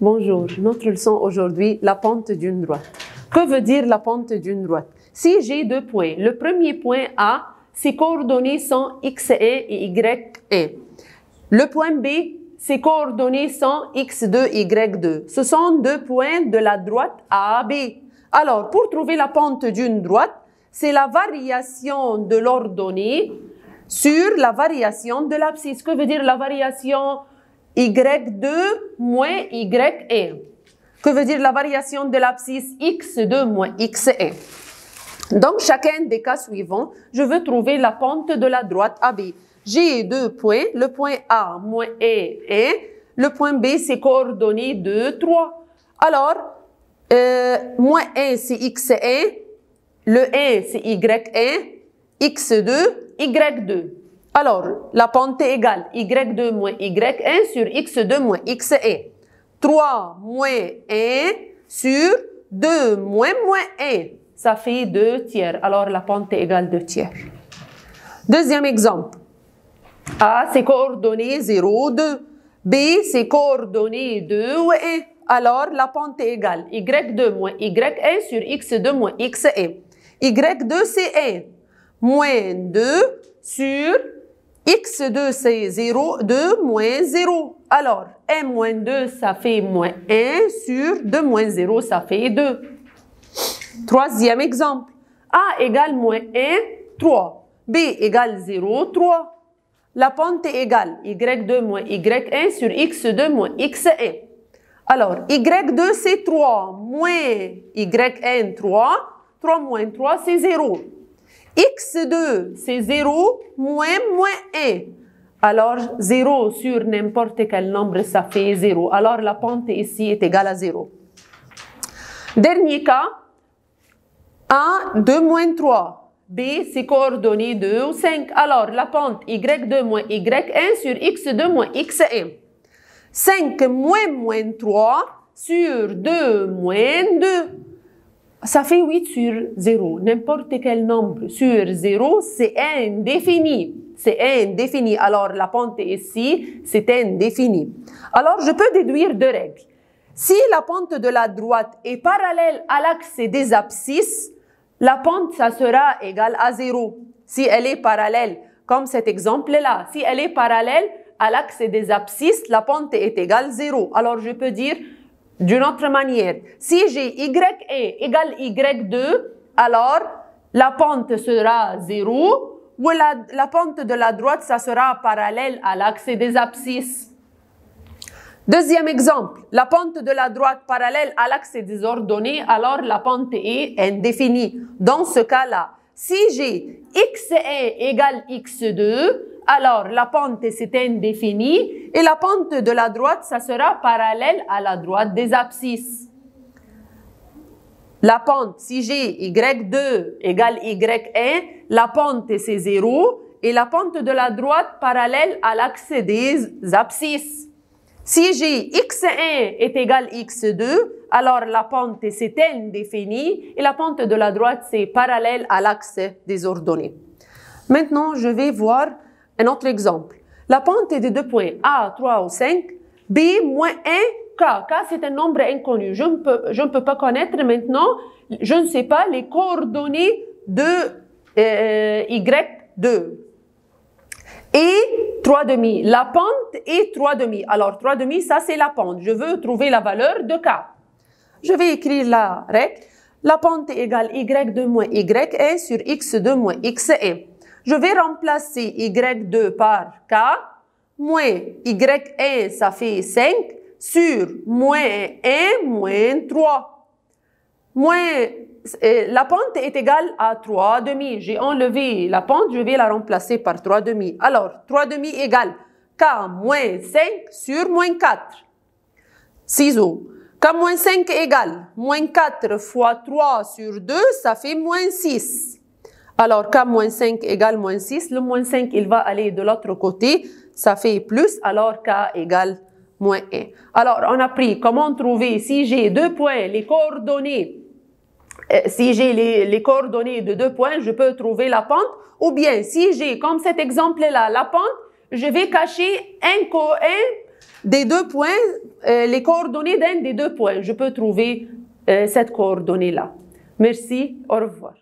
Bonjour, notre leçon aujourd'hui, la pente d'une droite. Que veut dire la pente d'une droite? Si j'ai deux points, le premier point A, ses coordonnées sont x1 et y1. Le point B, ses coordonnées sont x2 et y2. Ce sont deux points de la droite AB. Alors, pour trouver la pente d'une droite, c'est la variation de l'ordonnée sur la variation de l'abscisse. Que veut dire la variation y2 moins y1? Que veut dire la variation de l'abscisse x2 moins x1? Donc, chacun des cas suivants, je veux trouver la pente de la droite AB. J'ai deux points, le point A moins 1, le point B c'est coordonnées 2, 3. Alors, moins 1 c'est x1, le 1 c'est y1, x2, y2. Alors, la pente est égale y2 moins y1 sur x2 moins x1. 3 moins 1 sur 2 moins 1. Ça fait 2 tiers. Alors, la pente est égale 2 tiers. Deuxième exemple. A, c'est coordonnées 0, 2. B, c'est coordonnées 2 ou 1. Alors, la pente est égale y2 moins y1 sur x2 moins x1. y2, c'est 1. Moins 2 sur x2, c'est 0, 2 moins 0. Alors, 1 moins 2, ça fait moins 1 sur 2 moins 0, ça fait 2. Troisième exemple. A égale moins 1, 3. B égale 0, 3. La pente est égale y2 moins y1 sur x2 moins x1. Alors, y2 c'est 3 moins y1, 3. 3 moins 3 c'est 0. x2 c'est 0 moins 1. Alors, 0 sur n'importe quel nombre, ça fait 0. Alors, la pente ici est égale à 0. Dernier cas. A, 2 moins 3. B, c'est coordonnées 2 ou 5. Alors, la pente y2 moins y1 sur x2 moins x1. 5 moins 3 sur 2 moins 2. Ça fait 8 sur 0. N'importe quel nombre sur 0, c'est indéfini. C'est indéfini. Alors, la pente ici, c'est indéfini. Alors, je peux déduire deux règles. Si la pente de la droite est parallèle à l'axe des abscisses, la pente, ça sera égale à 0. Si elle est parallèle, comme cet exemple-là, si elle est parallèle à l'axe des abscisses, la pente est égale à 0. Alors, je peux dire d'une autre manière, si j'ai y1 égale y2, alors la pente sera 0, ou la pente de la droite, ça sera parallèle à l'axe des abscisses. Deuxième exemple, la pente de la droite parallèle à l'axe des ordonnées, alors la pente est indéfinie. Dans ce cas-là, si j'ai x1 égale x2, alors la pente c'est indéfini et la pente de la droite, ça sera parallèle à la droite des abscisses. La pente, si j'ai y2 égale y1, la pente c'est 0 et la pente de la droite parallèle à l'axe des abscisses. Si j'ai x1 est égal x2, alors la pente c'est indéfinie et la pente de la droite c'est parallèle à l'axe des ordonnées. Maintenant, je vais voir un autre exemple. La pente est de deux points A, 3 ou 5, B moins 1, K. K c'est un nombre inconnu. Je ne peux pas connaître maintenant, je ne sais pas les coordonnées de y2. Et 3 demi. La pente est 3 demi. Alors, 3 demi, ça c'est la pente. Je veux trouver la valeur de K. Je vais écrire la règle. La pente est égale y2 moins y1 sur x2 moins x1. Je vais remplacer y2 par K. Moins y1, ça fait 5 sur moins 1 moins 3. La pente est égale à 3 demi. J'ai enlevé la pente, je vais la remplacer par 3 demi. Alors, 3 demi égale K moins 5 sur moins 4. Ciseaux. K moins 5 égale moins 4 fois 3 sur 2, ça fait moins 6. Alors, K moins 5 égale moins 6. Le moins 5, il va aller de l'autre côté. Ça fait plus, alors K égale moins 1. Alors, on a pris comment trouver, si j'ai deux points, les coordonnées. Si j'ai les coordonnées de deux points, je peux trouver la pente. Ou bien, si j'ai, comme cet exemple-là, la pente, je vais cacher des deux points, les coordonnées d'un des deux points. Je peux trouver cette coordonnée-là. Merci, au revoir.